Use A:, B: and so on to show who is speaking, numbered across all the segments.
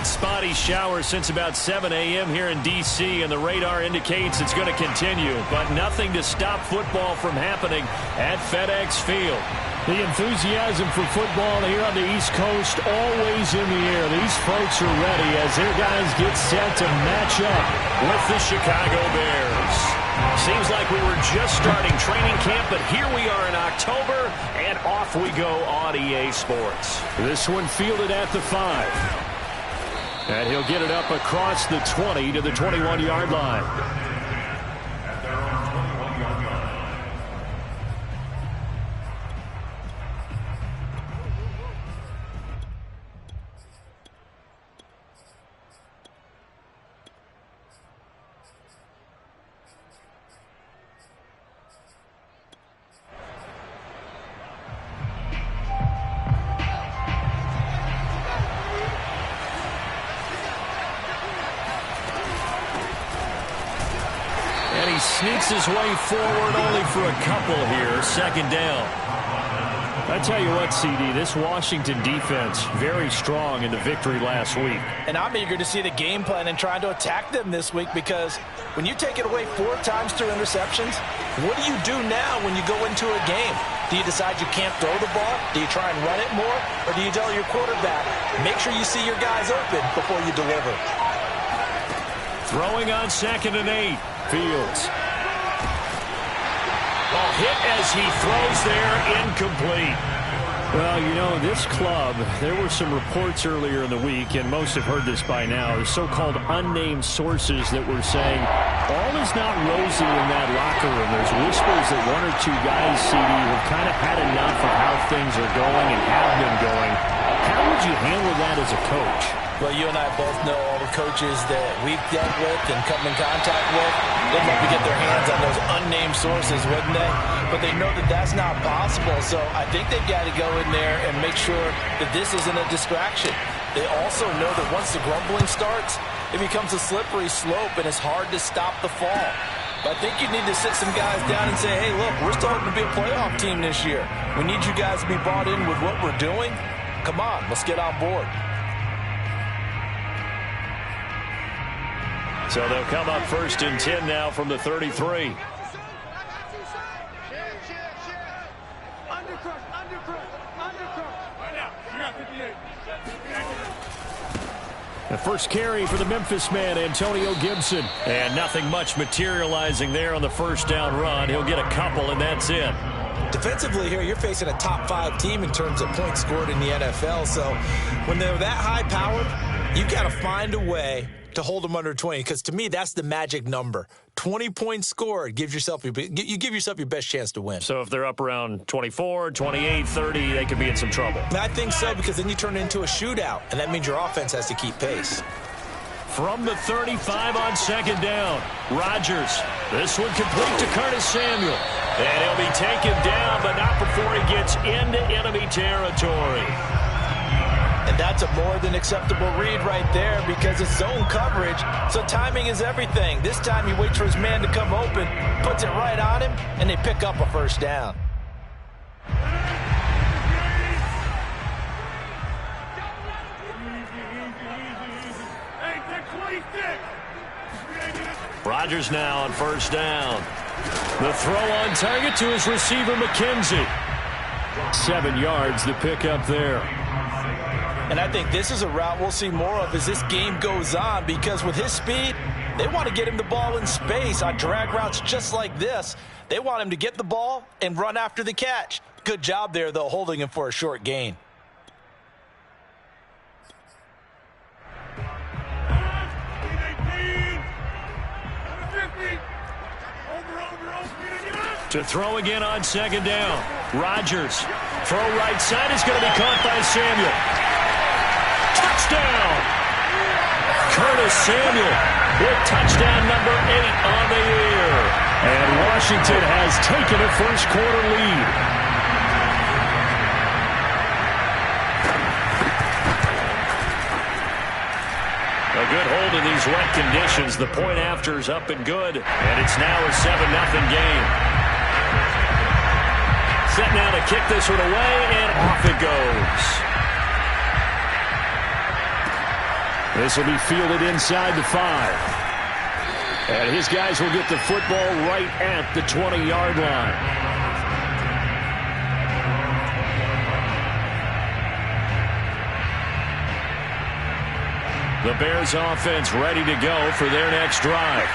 A: had spotty showers since about 7 a.m. here in D.C., and the radar indicates it's going to continue, but nothing to stop football from happening at FedEx Field.
B: The enthusiasm for football here on the East Coast always in the air. These folks are ready as their guys get set to match up
A: with the Chicago Bears. Seems like we were just starting training camp, but here we are in October, and off we go on EA Sports.
B: This one fielded at the 5. And he'll get it up across the 20 to the 21-yard line.
A: Sneaks his way forward only for a couple here. Second down.
B: I tell you what, CD, this Washington defense, very strong in the victory last week.
C: And I'm eager to see the game plan and trying to attack them this week, because when you take it away 4 times through interceptions, what do you do now when you go into a game? Do you decide you can't throw the ball? Do you try and run it more? Or do you tell your quarterback, make sure you see your guys open before you deliver?
A: Throwing on 2nd and 8. Fields. Ball hit as he throws there, incomplete.
B: Well, you know, this club, there were some reports earlier in the week, and most have heard this by now, the so-called unnamed sources that were saying all is not rosy in that locker room. There's whispers that 1 or 2 guys, CD, have kind of had enough of how things are going and have been going. How would you handle that as a coach?
C: Well, you and I both know all the coaches that we've dealt with and come in contact with. They'd love to get their hands on those unnamed sources, wouldn't they? But they know that that's not possible. So I think they've got to go in there and make sure that this isn't a distraction. They also know that once the grumbling starts, it becomes a slippery slope, and it's hard to stop the fall. But I think you need to sit some guys down and say, hey, look, we're still hoping to be a playoff team this year. We need you guys to be bought in with what we're doing. Come on, let's get on board.
A: So they'll come up 1st and 10 now from the 33.
B: The first carry for the Memphis man, Antonio Gibson.
A: And nothing much materializing there on the first down run. He'll get a couple, and that's it.
C: Defensively here, you're facing a top 5 team in terms of points scored in the NFL. So when they're that high-powered, you've got to find a way to hold them under 20, because to me, that's the magic number. 20 points scored gives yourself you give yourself your best chance to win.
A: So if they're up around 24, 28, 30, they could be in some trouble.
C: I think so, because then you turn it into a shootout, and that means your offense has to keep pace.
A: From the 35 on 2nd down, Rodgers. This one complete to Curtis Samuel. And he'll be taken down, but not before he gets into enemy territory.
C: And that's a more than acceptable read right there, because it's zone coverage, so timing is everything. This time he waits for his man to come open, puts it right on him, and they pick up a first down.
A: Rodgers now on 1st down. The throw on target to his receiver, McKenzie.
B: 7 yards the pickup there.
C: And I think this is a route we'll see more of as this game goes on, because with his speed, they want to get him the ball in space on drag routes just like this. They want him to get the ball and run after the catch. Good job there, though, holding him for a short gain.
A: To throw again on 2nd down. Rodgers. Throw right side is going to be caught by Samuel. Touchdown! Curtis Samuel with touchdown number 8 on the year.
B: And Washington has taken a first-quarter lead.
A: A good hold in these wet conditions. The point after is up and good. And it's now a 7-0 game. Set now to kick this one away, and off it goes.
B: This will be fielded inside the 5. And his guys will get the football right at the 20-yard line. The Bears offense ready to go for their next drive.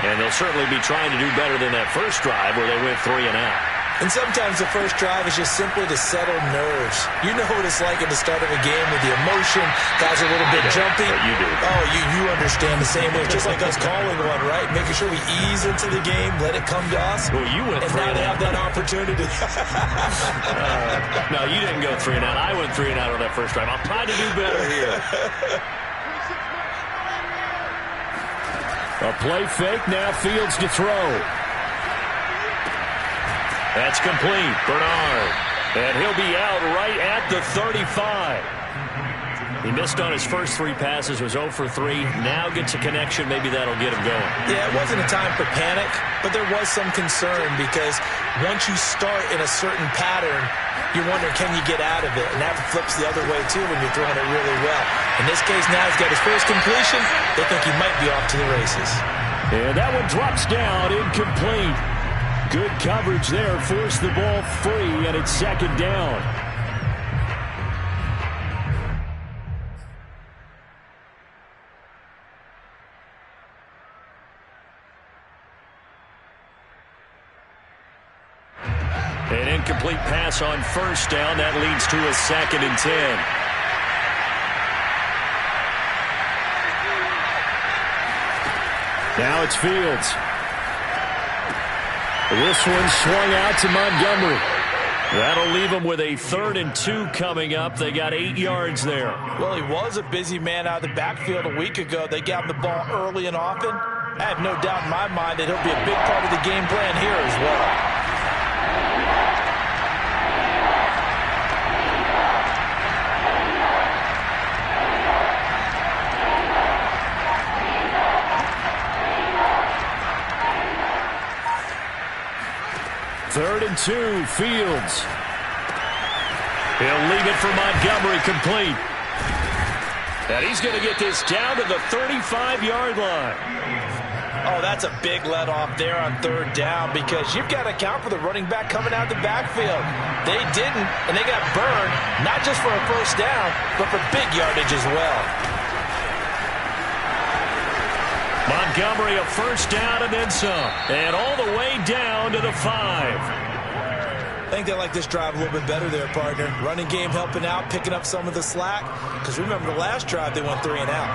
B: And they'll certainly be trying to do better than that first drive where they went 3 and out.
C: And sometimes the first drive is just simply to settle nerves. You know what it's like at the start of a game with the emotion. Guys are a little bit jumpy.
B: You do.
C: Oh, you understand the same way. Just like us calling one, right? Making sure we ease into the game, let it come to us.
B: Well, you went 3 and out.
C: And now they have that opportunity.
B: No, you didn't go 3 and out. I went 3 and out on that first drive. I'm trying to do better here. A play fake, now Fields to throw. That's complete. Bernard. And he'll be out right at the 35. He missed on his first 3 passes, was 0 for 3. Now gets a connection. Maybe that'll get him going.
C: Yeah, it wasn't a time for panic, but there was some concern because once you start in a certain pattern, you're wondering, can you get out of it? And that flips the other way, too, when you're throwing it really well. In this case, now he's got his first completion. They think he might be off to the races.
B: And that one drops down, incomplete. Good coverage there, forced the ball free, and it's second down. An incomplete pass on first down. That leads to a 2nd and 10. Now it's Fields. This one swung out to Montgomery. That'll leave them with a 3rd and 2 coming up. They got 8 yards there.
C: Well, he was a busy man out of the backfield a week ago. They got him the ball early and often. I have no doubt in my mind that he'll be a big part of the game plan here as well.
B: Third and 2, Fields. He'll leave it for Montgomery, complete. And he's going to get this down to the 35-yard line.
C: Oh, that's a big let-off there on 3rd down because you've got to account for the running back coming out the backfield. They didn't, and they got burned, not just for a first down, but for big yardage as well.
B: Montgomery, a first down and then some. And all the way down to the 5.
C: I think they like this drive a little bit better there, partner. Running game helping out, picking up some of the slack. Because remember, the last drive, they went 3 and out.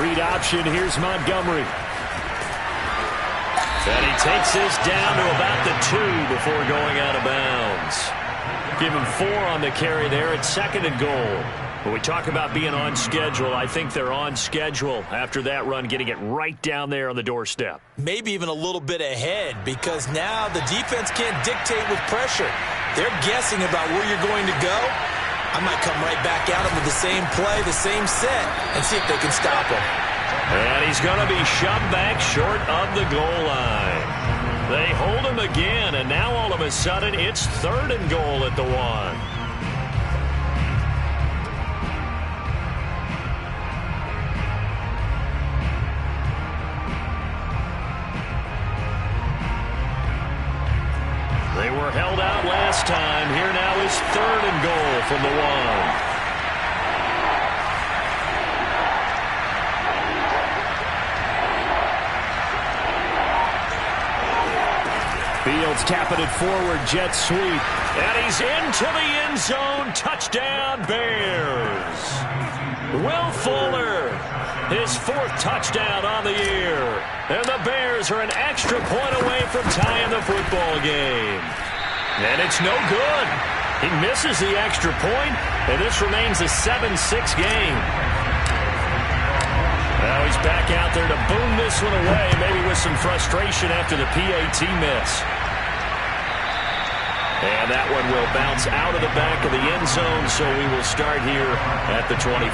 B: Read option, here's Montgomery. And he takes this down to about the 2 before going out of bounds. Give him 4 on the carry there. It's 2nd and goal. When we talk about being on schedule, I think they're on schedule after that run, getting it right down there on the doorstep.
C: Maybe even a little bit ahead because now the defense can't dictate with pressure. They're guessing about where you're going to go. I might come right back at them with the same play, the same set, and see if they can stop him.
B: And he's going to be shoved back short of the goal line. They hold him again, and now all of a sudden it's 3rd and goal at the 1. They were held out last time. Here now is 3rd and goal from the 1. Fields tapping it forward, jet sweep. And he's into the end zone. Touchdown, Bears. Will Fuller, his 4th touchdown on the year. And the Bears are an extra point away from tying the football game. And it's no good. He misses the extra point, and this remains a 7-6 game. Now he's back out there to boom this one away, maybe with some frustration after the PAT miss. And that one will bounce out of the back of the end zone, so we will start here at the 25.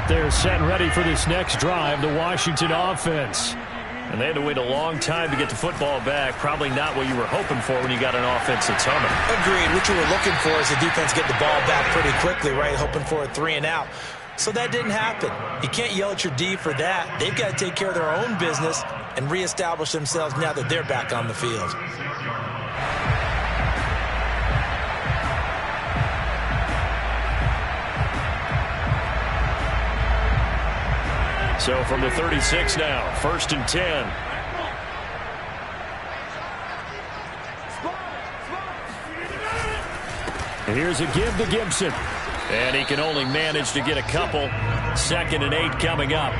B: They're set and ready for this next drive, the Washington offense.
A: And they had to wait a long time to get the football back. Probably not what you were hoping for when you got an offense that's humming.
C: Agreed. What you were looking for is the defense get the ball back pretty quickly, right? Hoping for a 3 and out. So that didn't happen. You can't yell at your D for that. They've got to take care of their own business and reestablish themselves now that they're back on the field.
A: So from the 36 now, 1st and 10.
B: And here's a give to Gibson.
A: And he can only manage to get a couple. 2nd and 8 coming up.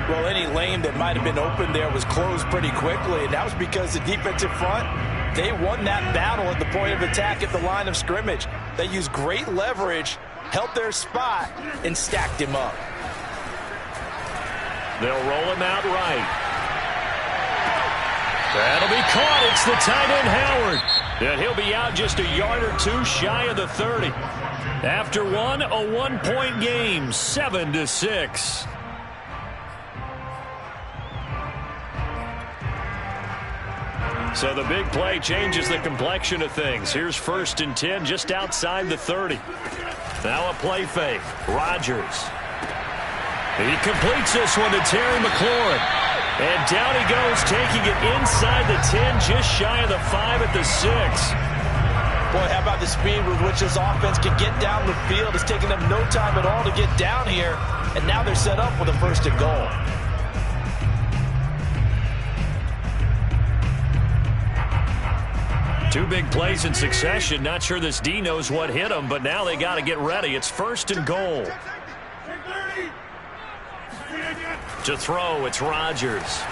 C: Well, any lane that might have been open there was closed pretty quickly, and that was because the defensive front, they won that battle at the point of attack at the line of scrimmage. They used great leverage, held their spot, and stacked him up.
A: They'll roll him out right. That'll be caught. It's the tight end, Howard. And he'll be out just a yard or two shy of the 30. After one, a 1-point game, 7-6. So the big play changes the complexion of things. Here's 1st and 10 just outside the 30. Now a play fake. Rodgers. He completes this one to Terry McLaurin. And down he goes, taking it inside the 10, just shy of the 5 at the 6.
C: Boy, how about the speed with which this offense can get down the field? It's taking them no time at all to get down here. And now they're set up with a 1st and goal.
A: Two big plays in succession. Not sure this D knows what hit him, but now they got to get ready. It's 1st and goal. To throw, it's Rodgers.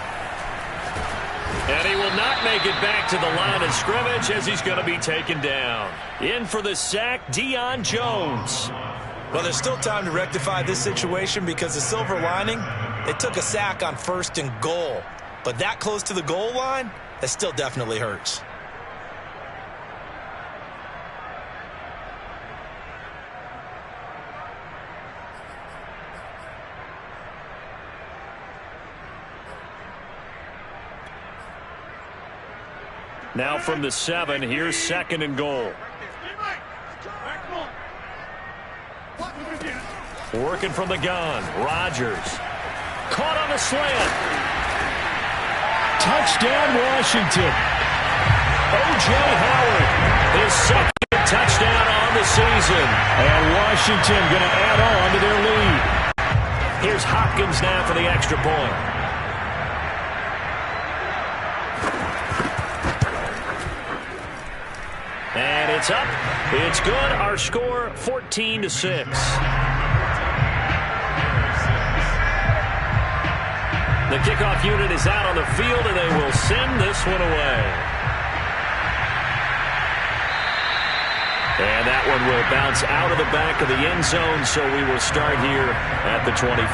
A: And he will not make it back to the line of scrimmage as he's going to be taken down. In for the sack, Deion Jones.
C: Well, there's still time to rectify this situation because the silver lining, they took a sack on 1st and goal. But that close to the goal line, that still definitely hurts.
A: Now from the 7, here's 2nd and goal. Working from the gun, Rodgers. Caught on the slant.
B: Touchdown, Washington.
A: O.J. Howard, his 2nd touchdown on the season.
B: And Washington going to add on to their lead.
A: Here's Hopkins now for the extra point. And it's up. It's good. Our score, 14-6. The kickoff unit is out on the field, and they will send this one away. And that one will bounce out of the back of the end zone, so we will start here at the 25.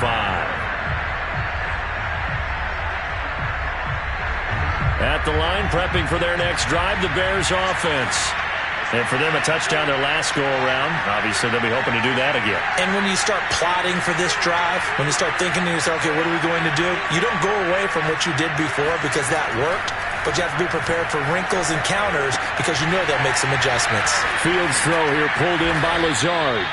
A: At the line, prepping for their next drive, the Bears offense. And for them, a touchdown their last go-around. Obviously, they'll be hoping to do that again.
C: And when you start plotting for this drive, when you start thinking to yourself, okay, what are we going to do? You don't go away from what you did before because that worked, but you have to be prepared for wrinkles and counters because you know they'll make some adjustments.
B: Fields throw here pulled in by Lazard.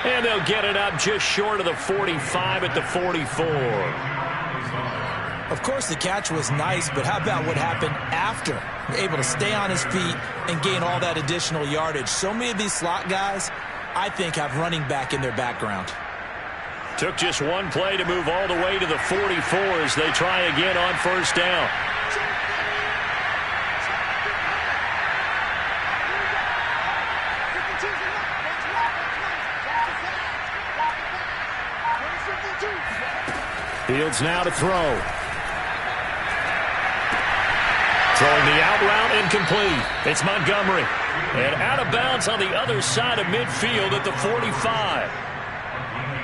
A: And they'll get it up just short of the 45 at the 44.
C: Of course, the catch was nice, but how about what happened after? Able to stay on his feet and gain all that additional yardage. So many of these slot guys, I think, have running back in their background.
A: Took just one play to move all the way to the 44 as they try again on 1st down.
B: Fields now to throw.
A: Throwing the out route incomplete. It's Montgomery. And out of bounds on the other side of midfield at the 45.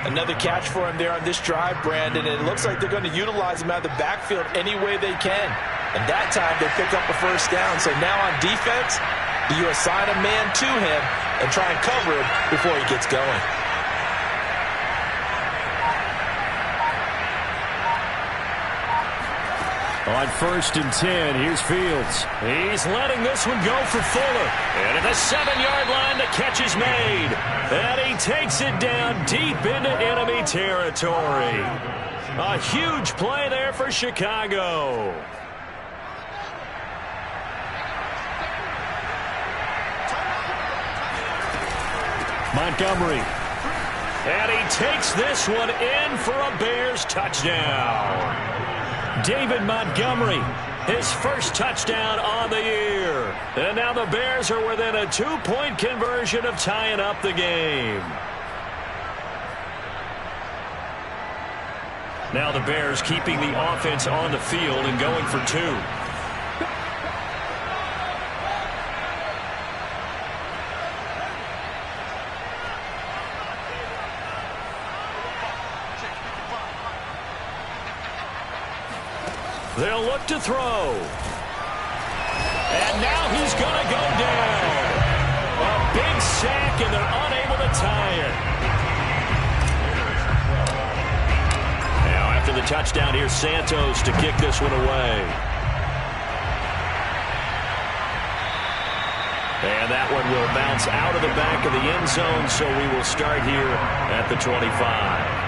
C: Another catch for him there on this drive, Brandon. And it looks like they're going to utilize him out of the backfield any way they can. And that time they pick up a 1st down. So now on defense, do you assign a man to him and try and cover him before he gets going?
B: On 1st and 10, here's Fields.
A: He's letting this one go for Fuller. And at the 7-yard line, the catch is made. And he takes it down deep into enemy territory. A huge play there for Chicago.
B: Montgomery.
A: And he takes this one in for a Bears touchdown. David Montgomery, his first touchdown on the year. And now the Bears are within a 2-point conversion of tying up the game. Now the Bears keeping the offense on the field and going for 2. They'll look to throw. And now he's going to go down. A big sack, and they're unable to tie it. Now after the touchdown, here's Santos to kick this one away. And that one will bounce out of the back of the end zone, so we will start here at the 25.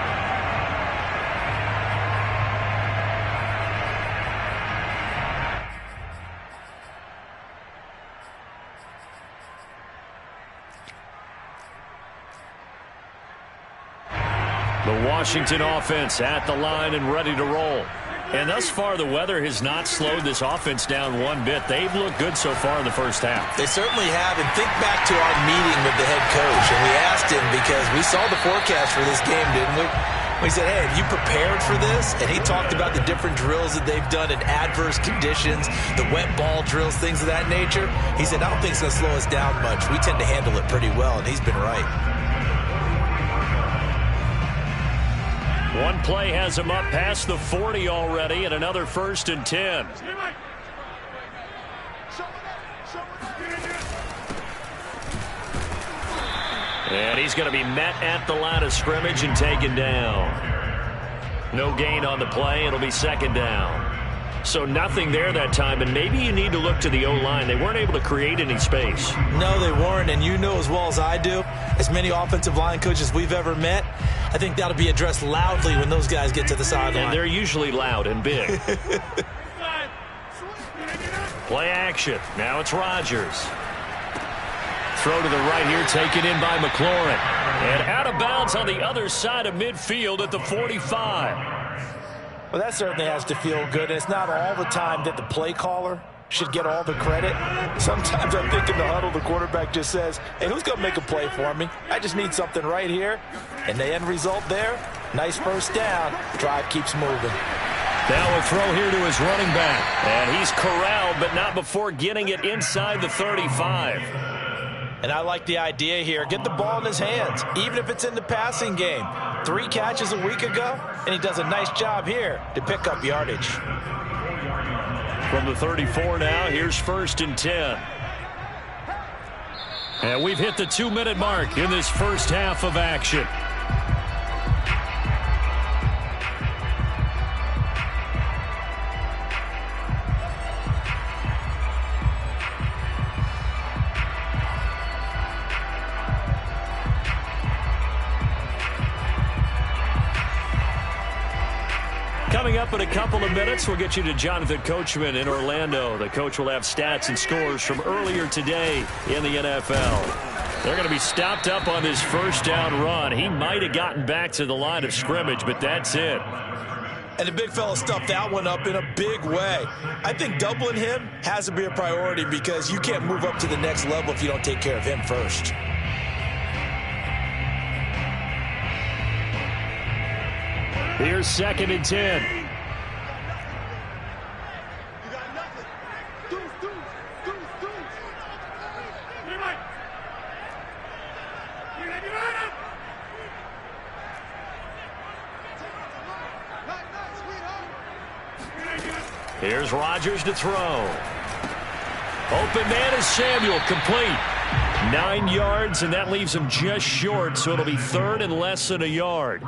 A: The Washington offense at the line and ready to roll. And thus far, the weather has not slowed this offense down one bit. They've looked good so far in the first half.
C: They certainly have. And think back to our meeting with the head coach. And we asked him, because we saw the forecast for this game, didn't we? We said, hey, have you prepared for this? And he talked about the different drills that they've done in adverse conditions, the wet ball drills, things of that nature. He said, I don't think it's going to slow us down much. We tend to handle it pretty well, and he's been right.
A: One play has him up past the 40 already, and another 1st and 10. And he's going to be met at the line of scrimmage and taken down. No gain on the play. It'll be 2nd down. So nothing there that time, and maybe you need to look to the O-line. They weren't able to create any space.
C: No, they weren't, and you know as well as I do, as many offensive line coaches we've ever met, I think that'll be addressed loudly when those guys get to the sideline.
A: And they're usually loud and big. Play action. Now it's Rodgers. Throw to the right here, taken in by McLaurin. And out of bounds on the other side of midfield at the 45.
C: Well, that certainly has to feel good. It's not all the time that the play caller should get all the credit. Sometimes I think in the huddle, the quarterback just says, hey, who's going to make a play for me? I just need something right here. And the end result there, nice first down. Drive keeps moving.
A: Now a throw here to his running back. And he's corralled, but not before getting it inside the 35.
C: And I like the idea here. Get the ball in his hands, even if it's in the passing game. 3 catches a week ago, and he does a nice job here to pick up yardage.
A: From the 34 now, here's 1st and 10. And we've hit the 2-minute mark in this first half of action. Coming up in a couple of minutes, we'll get you to Jonathan Coachman in Orlando. The coach will have stats and scores from earlier today in the NFL. They're going to be stopped up on this first down run. He might have gotten back to the line of scrimmage, but that's it.
C: And the big fella stuffed that one up in a big way. I think doubling him has to be a priority because you can't move up to the next level if you don't take care of him first.
A: Here's 2nd and 10. Here's Rodgers to throw. Open man is Samuel, complete. 9 yards, and that leaves him just short, so it'll be 3rd and less than a yard.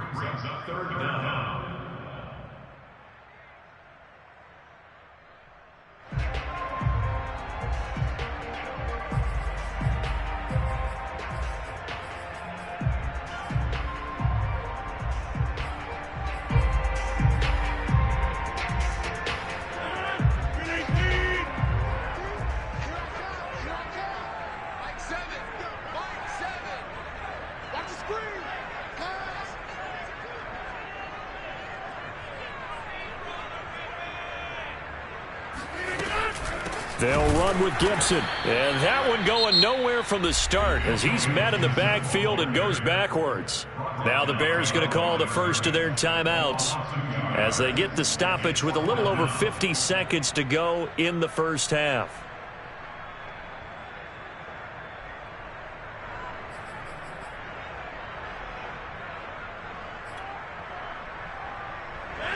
B: They'll run with Gibson.
A: And that one going nowhere from the start as he's met in the backfield and goes backwards. Now the Bears going to call the first of their timeouts as they get the stoppage with a little over 50 seconds to go in the first half.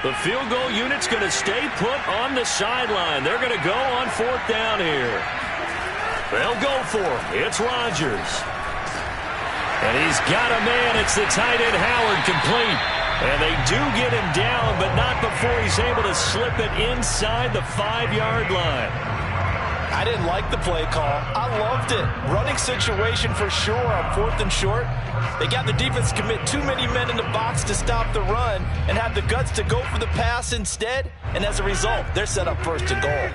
A: The field goal unit's going to stay put on the sideline. They're going to go on fourth down here. They'll go for it. It's Rodgers. And he's got a man. It's the tight end Howard, complete. And they do get him down, but not before he's able to slip it inside the 5-yard line.
C: I didn't like the play call. I loved it. Running situation for sure on fourth and short. They got the defense to commit too many men in the box to stop the run and have the guts to go for the pass instead. And as a result, they're set up first and goal.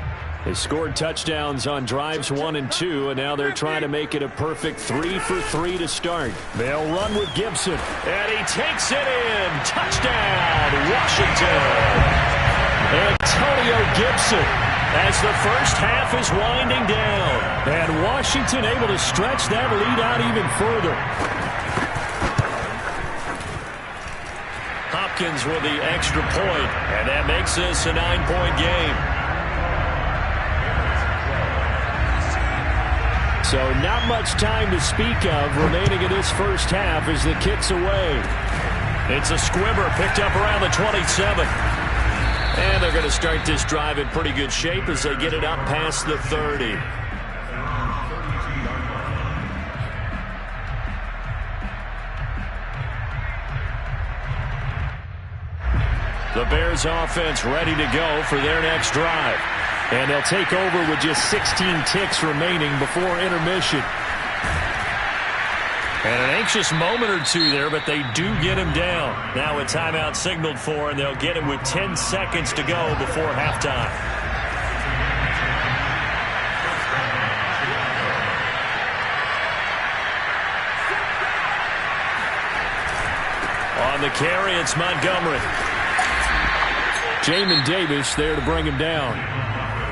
B: They scored touchdowns on drives 1 and 2, and now they're trying to make it a perfect 3 for 3 to start. They'll run with Gibson.
A: And he takes it in. Touchdown, Washington. Antonio Gibson as the first half is winding down.
B: And Washington able to stretch that lead out even further.
A: Hopkins with the extra point, and that makes this a 9-point game.
B: So not much time to speak of remaining in this first half as the kick's away.
A: It's a squibber picked up around the 27. And they're going to start this drive in pretty good shape as they get it up past the 30. The Bears offense ready to go for their next drive.
B: And they'll take over with just 16 ticks remaining before intermission.
A: And an anxious moment or two there, but they do get him down. Now a timeout signaled for, and they'll get it with 10 seconds to go before halftime. On the carry, it's Montgomery.
B: Jamin Davis there to bring him down.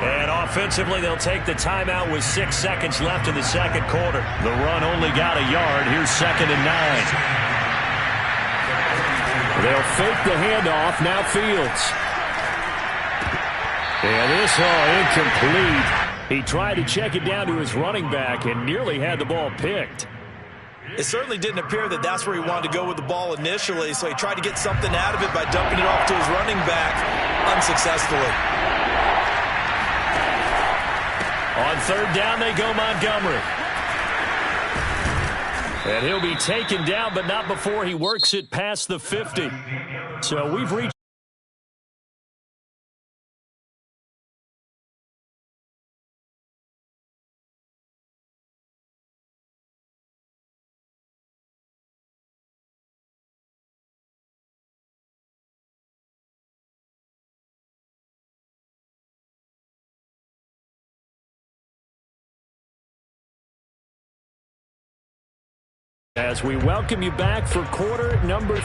A: And offensively, they'll take the timeout with 6 seconds left in the second quarter. The run only got a yard. Here's 2nd and 9.
B: They'll fake the handoff. Now Fields. And this incomplete. He tried to check it down to his running back and nearly had the ball picked.
C: It certainly didn't appear that that's where he wanted to go with the ball initially, so he tried to get something out of it by dumping it off to his running back unsuccessfully.
A: On 3rd down, they go Montgomery. And he'll be taken down, but not before he works it past the 50. So we've reached
B: as we welcome you back for quarter number 3.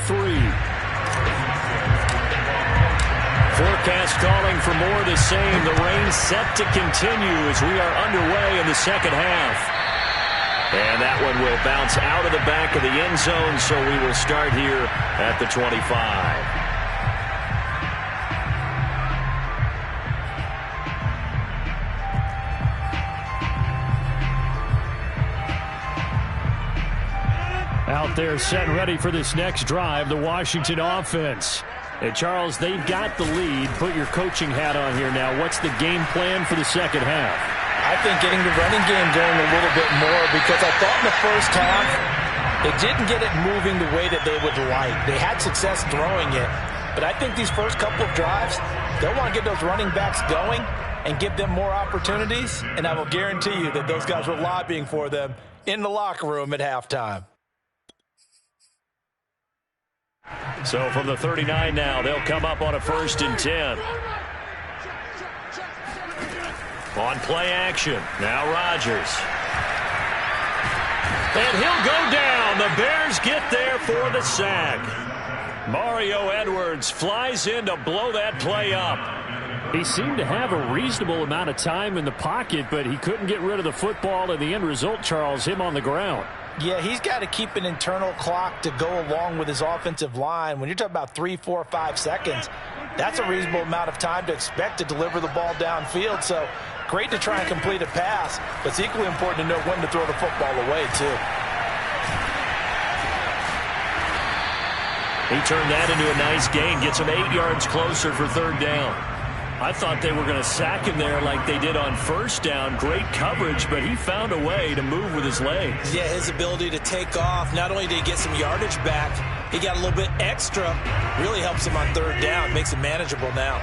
A: Forecast calling for more of the same. The rain set to continue as we are underway in the second half. And that one will bounce out of the back of the end zone, so we will start here at the 25.
B: Out there set and ready for this next drive, the Washington offense. And Charles, they've got the lead. Put your coaching hat on here now. What's the game plan for the second half?
C: I think getting the running game going a little bit more, because I thought in the first half they didn't get it moving the way that they would like. They had success throwing it, but I think these first couple of drives, they'll want to get those running backs going and give them more opportunities, and I will guarantee you that those guys were lobbying for them in the locker room at halftime.
A: So from the 39 now, they'll come up on a 1st and 10. On play action, now Rodgers. And he'll go down. The Bears get there for the sack. Mario Edwards flies in to blow that play up.
B: He seemed to have a reasonable amount of time in the pocket, but he couldn't get rid of the football, and the end result, Charles, him on the ground.
C: Yeah, he's got to keep an internal clock to go along with his offensive line. When you're talking about 3, 4, 5 seconds, that's a reasonable amount of time to expect to deliver the ball downfield. So great to try and complete a pass, but it's equally important to know when to throw the football away, too.
A: He turned that into a nice gain, gets him 8 yards closer for third down. I thought they were going to sack him there like they did on first down. Great coverage, but he found a way to move with his legs.
D: Yeah, his ability to take off, not only did he get some yardage back, he got a little bit extra. Really helps him on third down, makes it manageable now.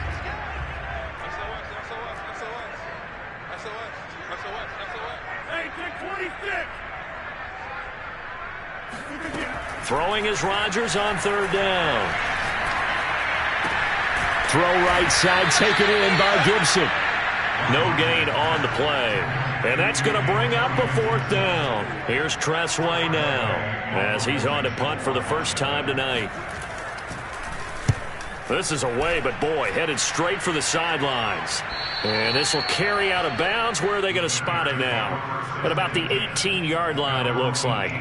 A: Throwing is Rodgers on third down. Throw right side, taken in by Gibson. No gain on the play. And that's going to bring up a fourth down. Here's Tressway now as he's on to punt for the first time tonight. This is away, but boy, headed straight for the sidelines. And this will carry out of bounds. Where are they going to spot it now? At about the 18-yard line, it looks like.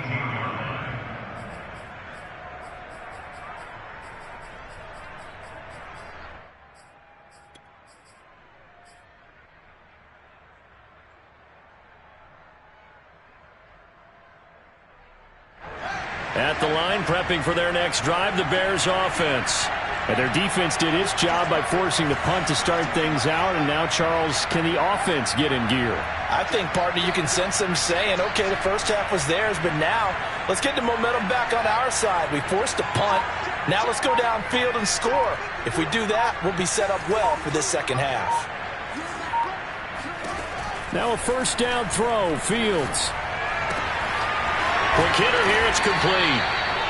A: At the line, prepping for their next drive, the Bears offense.
B: And their defense did its job by forcing the punt to start things out. And now, Charles, can the offense get in gear?
C: I think, partner, you can sense them saying, okay, the first half was theirs, but now let's get the momentum back on our side. We forced a punt. Now let's go downfield and score. If we do that, we'll be set up well for this second half.
B: Now a first down throw, Fields.
A: Quick hitter here, it's complete.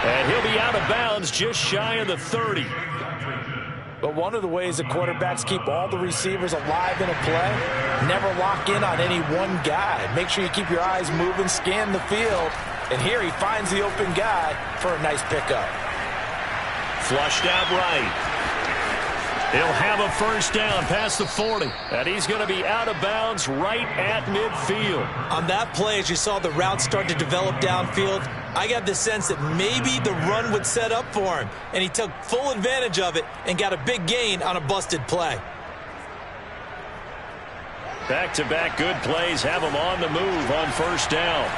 A: And he'll be out of bounds just shy of the 30.
C: But one of the ways the quarterbacks keep all the receivers alive in a play, never lock in on any one guy. Make sure you keep your eyes moving, scan the field. And here he finds the open guy for a nice pickup.
A: Flushed out right. He'll have a first down past the 40. And he's going to be out of bounds right at midfield.
D: On that play, as you saw the route start to develop downfield, I got the sense that maybe the run would set up for him. And he took full advantage of it and got a big gain on a busted play.
A: Back-to-back good plays have him on the move on first down.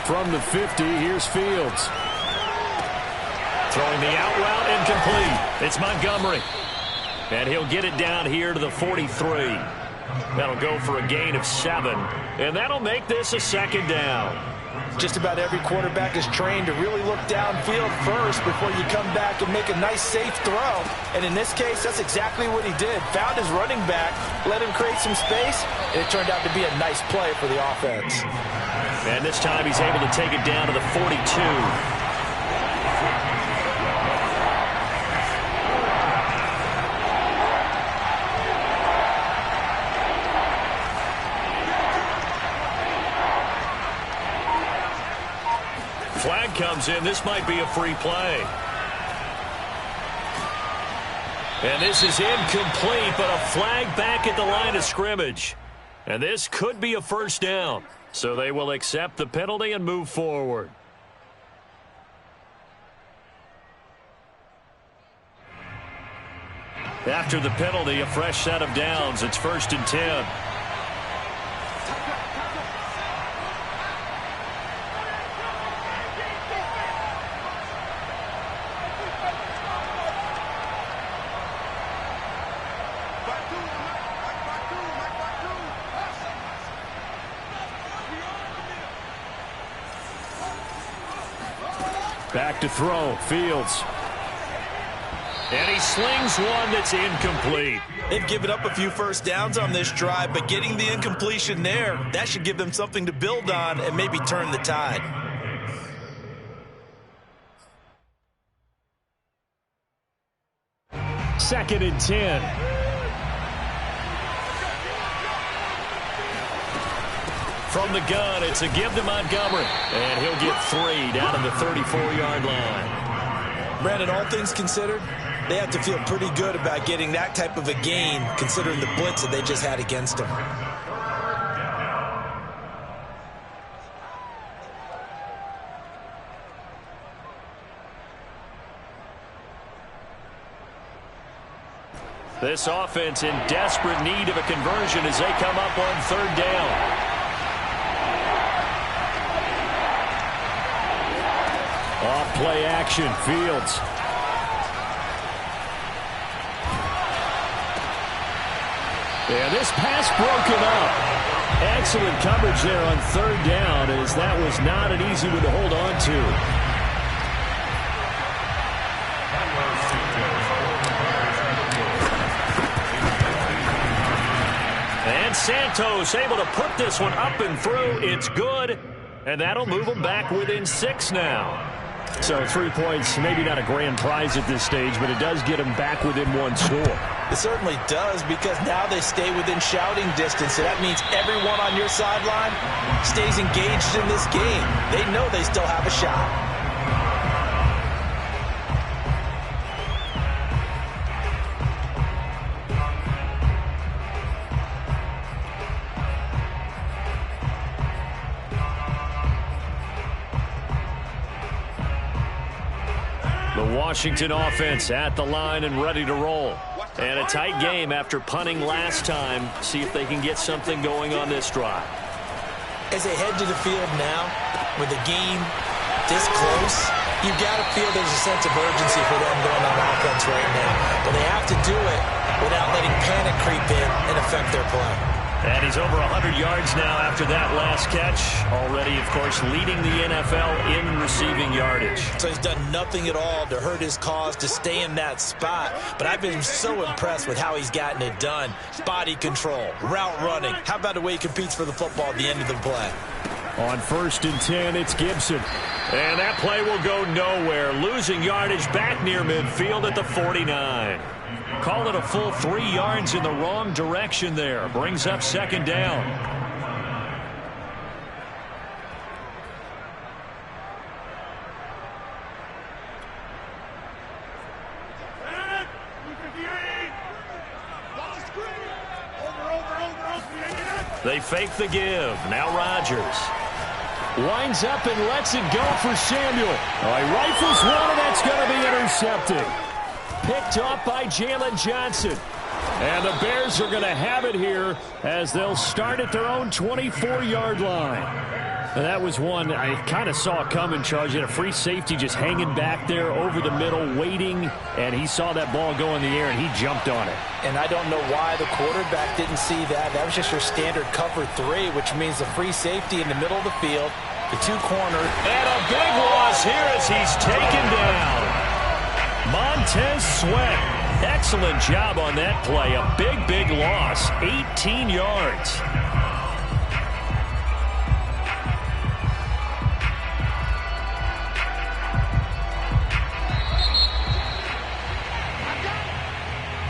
B: From the 50, here's Fields.
A: Throwing the out route, incomplete. It's Montgomery. And he'll get it down here to the 43. That'll go for a gain of 7. And that'll make this a second down.
C: Just about every quarterback is trained to really look downfield first before you come back and make a nice, safe throw. And in this case, that's exactly what he did. Found his running back, let him create some space, and it turned out to be a nice play for the offense.
A: And this time he's able to take it down to the 42. Flag comes in. This might be a free play. And this is incomplete, but a flag back at the line of scrimmage. And this could be a first down. So they will accept the penalty and move forward. After the penalty, a fresh set of downs. It's 1st and 10.
B: Back to throw, Fields.
A: And he slings one that's incomplete.
D: They've given up a few first downs on this drive, but getting the incompletion there, that should give them something to build on and maybe turn the tide.
B: Second and 10.
A: From the gun, it's a give to Montgomery. And he'll get 3 down in the 34-yard line.
D: Brandon, all things considered, they have to feel pretty good about getting that type of a gain considering the blitz that they just had against them.
A: This offense in desperate need of a conversion as they come up on 3rd down. Off play action, Fields. And this pass broken up. Excellent coverage there on 3rd down as that was not an easy one to hold on to. And Santos able to put this one up and through. It's good. And that'll move them back within 6 now. So 3 points, maybe not a grand prize at this stage, but it does get them back within 1 score.
D: It certainly does, because now they stay within shouting distance. So that means everyone on your sideline stays engaged in this game. They know they still have a shot.
A: Washington offense at the line and ready to roll. And a tight game after punting last time. See if they can get something going on this drive.
D: As they head to the field now, with the game this close, you've got to feel there's a sense of urgency for them going on offense right now. But they have to do it without letting panic creep in and affect their play.
A: And he's over 100 yards now after that last catch. Already, of course, leading the NFL in receiving yardage.
D: So he's done nothing at all to hurt his cause, to stay in that spot. But I've been so impressed with how he's gotten it done. Body control, route running. How about the way he competes for the football at the end of the play?
A: On 1st and 10, it's Gibson. And that play will go nowhere. Losing yardage back near midfield at the 49. Call it a full 3 yards in the wrong direction there. Brings up 2nd down. They fake the give. Now Rodgers. Winds up and lets it go for Samuel. He rifles one, and that's going to be intercepted. Picked off by Jalen Johnson. And the Bears are going to have it here as they'll start at their own 24-yard line. And that was one I kind of saw coming, Charles. He had a free safety just hanging back there over the middle, waiting, and he saw that ball go in the air, and he jumped on it.
C: And I don't know why the quarterback didn't see that. That was just your standard cover 3, which means the free safety in the middle of the field, the 2 corners.
A: And a big loss here as he's taken down. Montez Sweat, excellent job on that play. A big loss, 18 yards.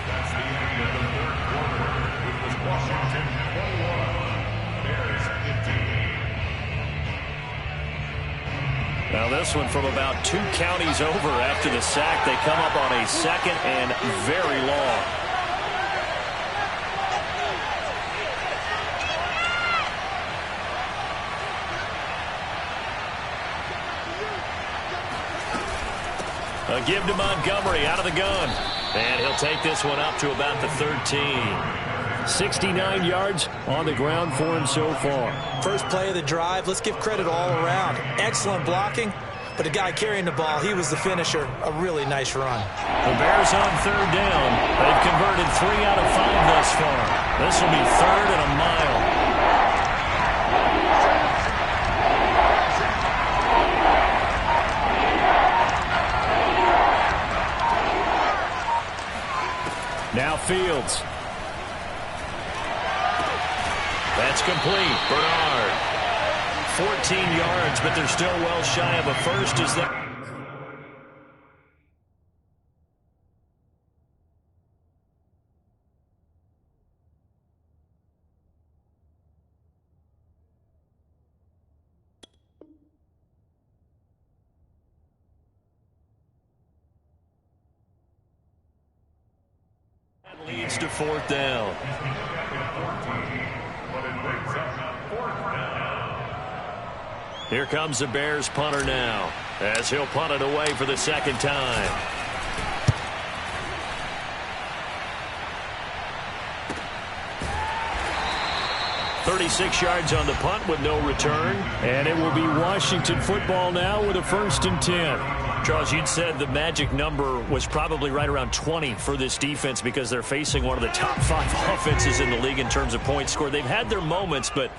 E: That's the end of the 3rd quarter. It was Washington 21, Bears 15.
A: Now this one from about 2 counties over after the sack. They come up on a 2nd and very long. A give to Montgomery out of the gun. And he'll take this one up to about the 13. 69 yards on the ground for him so far.
D: First play of the drive, let's give credit all around. Excellent blocking, but the guy carrying the ball, he was the finisher. A really nice run.
A: The Bears on 3rd down. They've converted 3 out of 5 thus far. This will be 3rd and a mile. Now Fields. That's complete. Bernard. 14 yards, but they're still well shy of a first as that. leads to fourth down. Here comes the Bears punter now, as he'll punt it away for the second time. 36 yards on the punt with no return.
B: And it will be Washington football now with a 1st and 10.
A: Charles, you'd said the magic number was probably right around 20 for this defense because they're facing one of the top 5 offenses in the league in terms of points scored. They've had their moments, but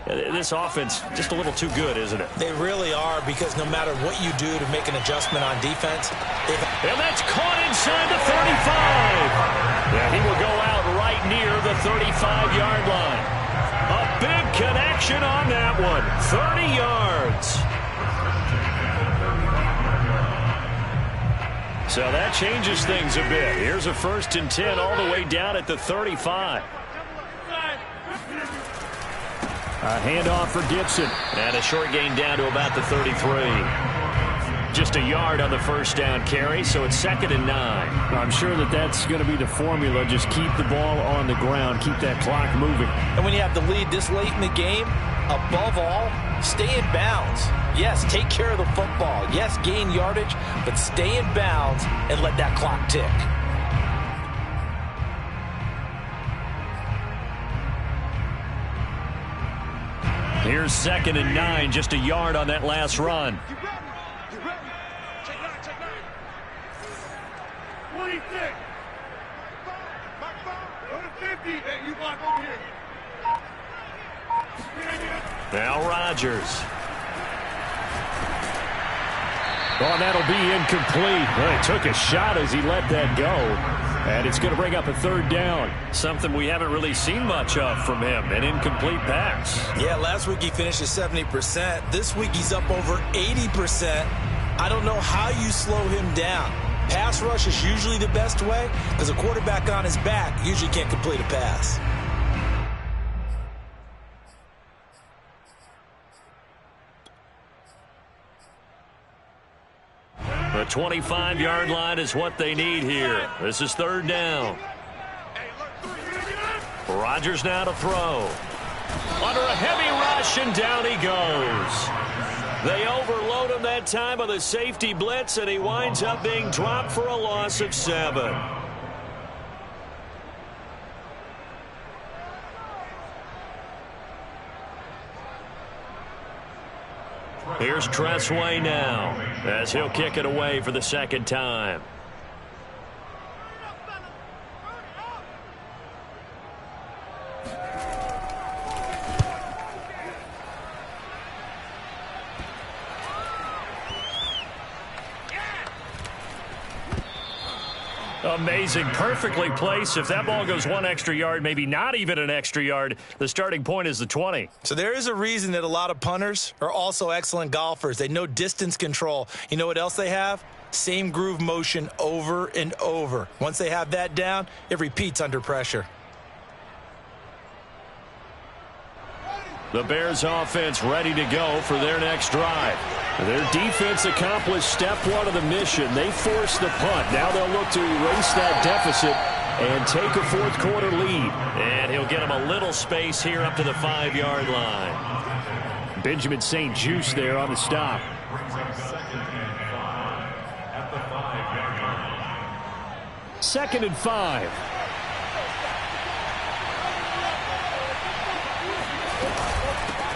A: this offense just a little too good, isn't it?
D: They really are, because no matter what you do to make an adjustment on defense,
A: and that's caught inside the 35. Yeah, he will go out right near the 35-yard line. A big connection on that one. 30 yards. So that changes things a bit. Here's a 1st and 10 all the way down at the 35.
B: A handoff for Gibson.
A: And a short gain down to about the 33. Just a yard on the 1st down carry, so it's 2nd and 9.
B: I'm sure that's going to be the formula. Just keep the ball on the ground. Keep that clock moving.
C: And when you have the lead this late in the game, above all, stay in bounds. Yes, take care of the football. Yes, gain yardage, but stay in bounds and let that clock tick.
A: Here's 2nd and 9, just a yard on that last run. Now Rodgers.
B: Oh, that'll be incomplete. Well, he took a shot as he let that go. And it's going to bring up a 3rd down.
A: Something we haven't really seen much of from him, an incomplete pass.
D: Yeah, last week he finished at 70%. This week he's up over 80%. I don't know how you slow him down. Pass rush is usually the best way, because a quarterback on his back usually can't complete a pass.
A: The 25-yard line is what they need here. This is 3rd down. Rodgers now to throw. Under a heavy rush, and down he goes. They overload him that time on the safety blitz, and he winds up being dropped for a loss of 7. Here's Tressway now, as he'll kick it away for the 2nd time. Amazing. Perfectly placed. If that ball goes 1 extra yard, maybe not even an extra yard, the starting point is the 20.
D: So there is a reason that a lot of punters are also excellent golfers. They know distance control. You know what else they have? Same groove motion over and over. Once they have that down, it repeats under pressure.
A: The Bears offense ready to go for their next drive.
B: Their defense accomplished step 1 of the mission. They forced the punt. Now they'll look to erase that deficit and take a 4th quarter lead.
A: And he'll get him a little space here up to the 5-yard line.
B: Benjamin St. Juste there on the stop. Second and 5.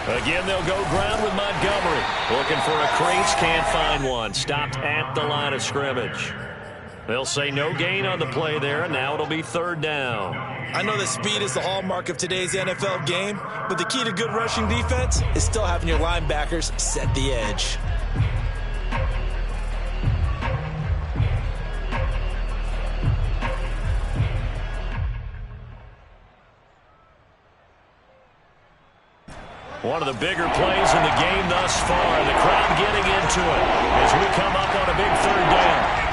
A: Again, they'll go ground with Montgomery. Looking for a crease, can't find one. Stopped at the line of scrimmage. They'll say no gain on the play there, and now it'll be 3rd down.
D: I know that speed is the hallmark of today's NFL game, but the key to good rushing defense is still having your linebackers set the edge.
A: One of the bigger plays in the game thus far. The crowd getting into it as we come up on a big 3rd down.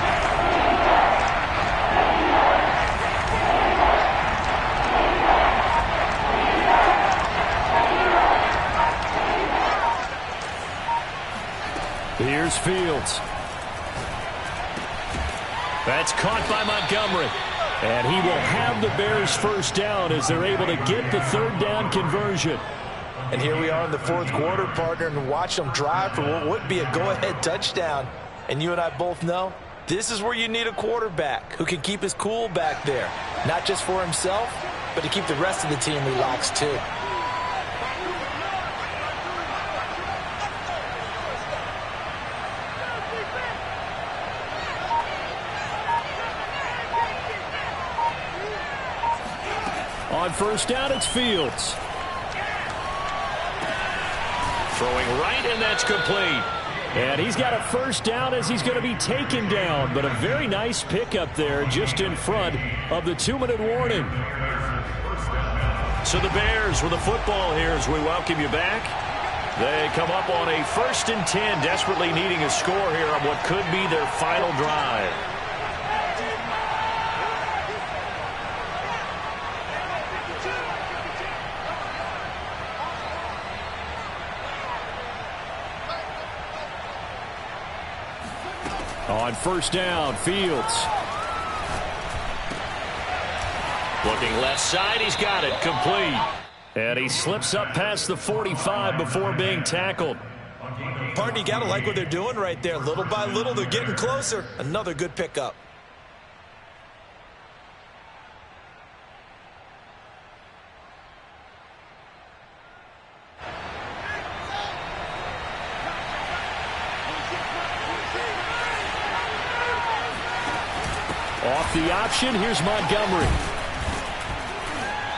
B: Here's Fields.
A: That's caught by Montgomery.
B: And he will have the Bears first down as they're able to get the third down conversion.
D: And here we are in the fourth quarter, partner, and watch them drive for what would be a go-ahead touchdown. And you and I both know this is where you need a quarterback who can keep his cool back there. Not just for himself, but to keep the rest of the team relaxed too.
B: On first down, it's Fields.
A: Throwing right, and that's complete.
B: And he's got a first down as he's going to be taken down. But a very nice pickup there just in front of the 2-minute warning.
A: So the Bears with the football here as we welcome you back. They come up on a 1st and 10, desperately needing a score here on what could be their final drive.
B: On first down, Fields.
A: Looking left side, he's got it, complete.
B: And he slips up past the 45 before being tackled.
D: Partner, you got to like what they're doing right there. Little by little, they're getting closer. Another good pickup.
B: Off the option, here's Montgomery.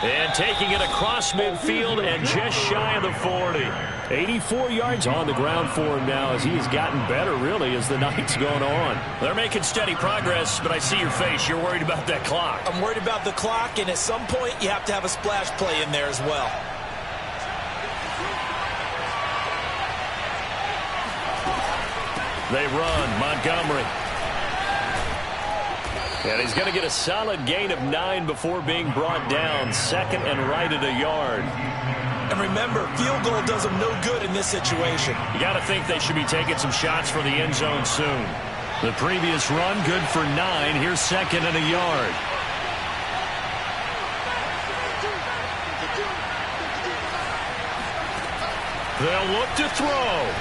A: And taking it across midfield and just shy of the 40.
B: 84 yards on the ground for him now as he has gotten better, really, as the night's going on.
A: They're making steady progress, but I see your face. You're worried about that clock.
D: I'm worried about the clock, and at some point, you have to have a splash play in there as well.
A: They run, Montgomery.
B: And he's going to get a solid gain of 9 before being brought down. 2nd and right at a yard.
D: And remember, field goal does them no good in this situation.
A: You got to think they should be taking some shots for the end zone soon. The previous run, good for 9. Here's 2nd and a yard. They'll look to throw.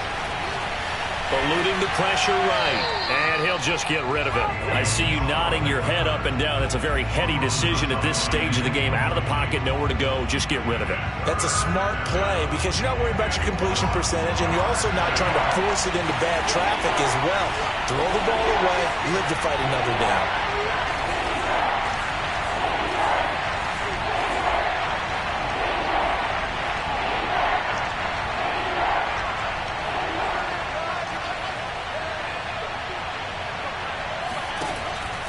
A: Eluding the pressure right. And he'll just get rid of it. I see you nodding your head up and down. That's a very heady decision at this stage of the game. Out of the pocket, nowhere to go. Just get rid of it.
D: That's a smart play because you're not worried about your completion percentage, and you're also not trying to force it into bad traffic as well. Throw the ball away, live to fight another down.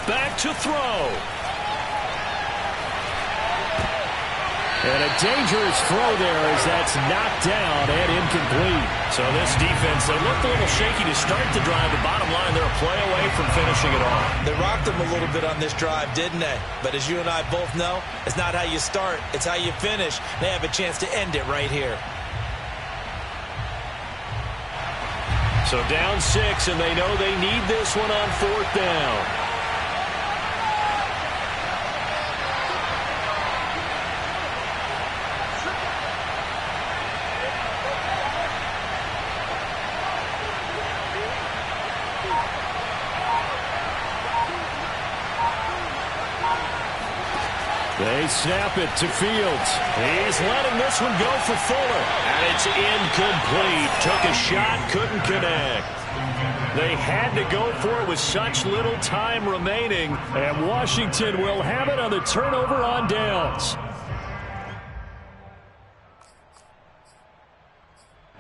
A: Back to throw.
B: And a dangerous throw there as that's knocked down and incomplete.
A: So this defense, they looked a little shaky to start the drive, but bottom line, they're a play away from finishing it off.
D: They rocked them a little bit on this drive, didn't they? But as you and I both know, it's not how you start, it's how you finish. They have a chance to end it right here.
A: So down 6, and they know they need this one on 4th down.
B: They snap it to Fields.
A: He's letting this one go for Fuller. And it's incomplete. Took a shot, couldn't connect.
B: They had to go for it with such little time remaining. And Washington will have it on the turnover on downs.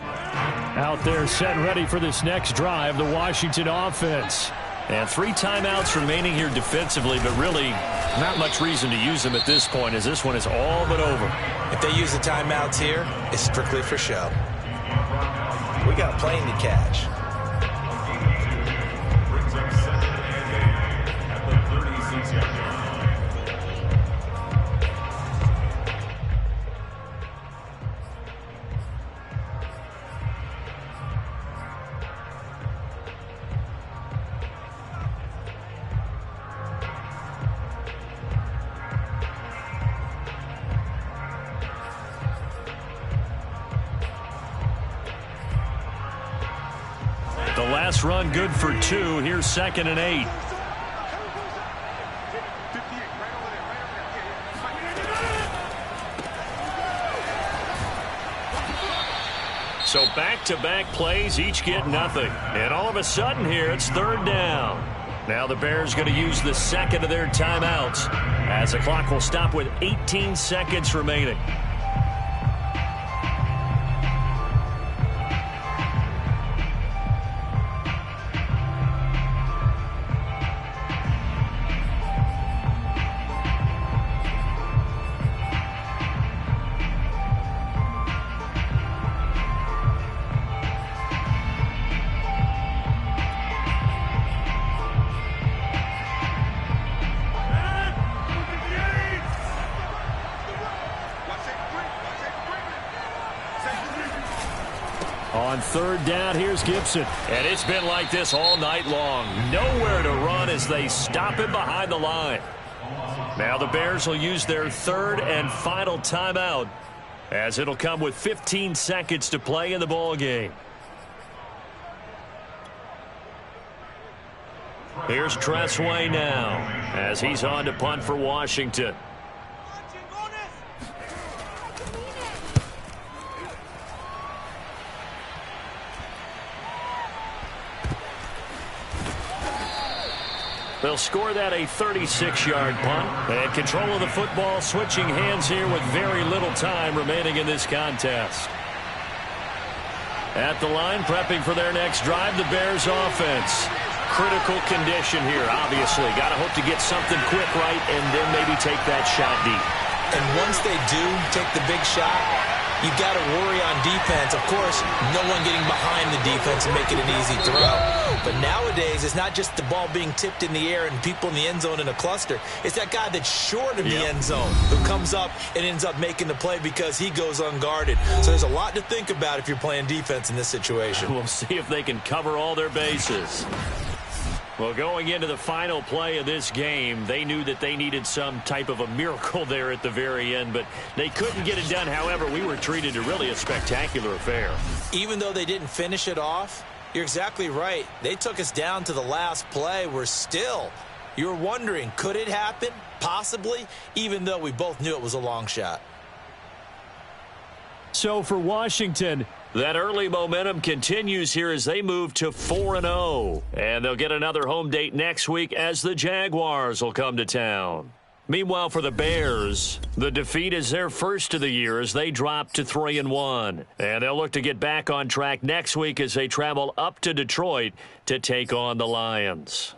B: Out there set and ready for this next drive, the Washington offense.
A: And 3 timeouts remaining here defensively, but really not much reason to use them at this point as this one is all but over.
D: If they use the timeouts here, it's strictly for show. We got a plane to catch.
E: Brings up 2nd and 8 at the 36-yard line.
A: pass run good for 2. Here's 2nd and 8. So back-to-back plays, each get nothing. And all of a sudden here, it's 3rd down. Now the Bears going to use the second of their timeouts as the clock will stop with 18 seconds remaining. On 3rd down, here's Gibson. And it's been like this all night long. Nowhere to run as they stop him behind the line. Now the Bears will use their 3rd and final timeout as it'll come with 15 seconds to play in the ball game. Here's Tressway now as he's on to punt for Washington. They'll score that a 36-yard punt. And control of the football, switching hands here with very little time remaining in this contest. At the line, prepping for their next drive, the Bears offense. Critical condition here, obviously. Got to hope to get something quick right and then maybe take that shot deep.
D: And once they do take the big shot, you've got to worry on defense. Of course, no one getting behind the defense and making an easy throw. But nowadays, it's not just the ball being tipped in the air and people in the end zone in a cluster. It's that guy that's short of the end zone who comes up and ends up making the play because he goes unguarded. So there's a lot to think about if you're playing defense in this situation.
A: We'll see if they can cover all their bases. Well, going into the final play of this game, they knew that they needed some type of a miracle there at the very end, but they couldn't get it done. However, we were treated to really a spectacular affair.
D: Even though they didn't finish it off, you're exactly right. They took us down to the last play. You were wondering, could it happen? Possibly, even though we both knew it was a long shot.
A: So for Washington, that early momentum continues here as they move to 4-0. And they'll get another home date next week as the Jaguars will come to town. Meanwhile, for the Bears, the defeat is their first of the year as they drop to 3-1. And they'll look to get back on track next week as they travel up to Detroit to take on the Lions.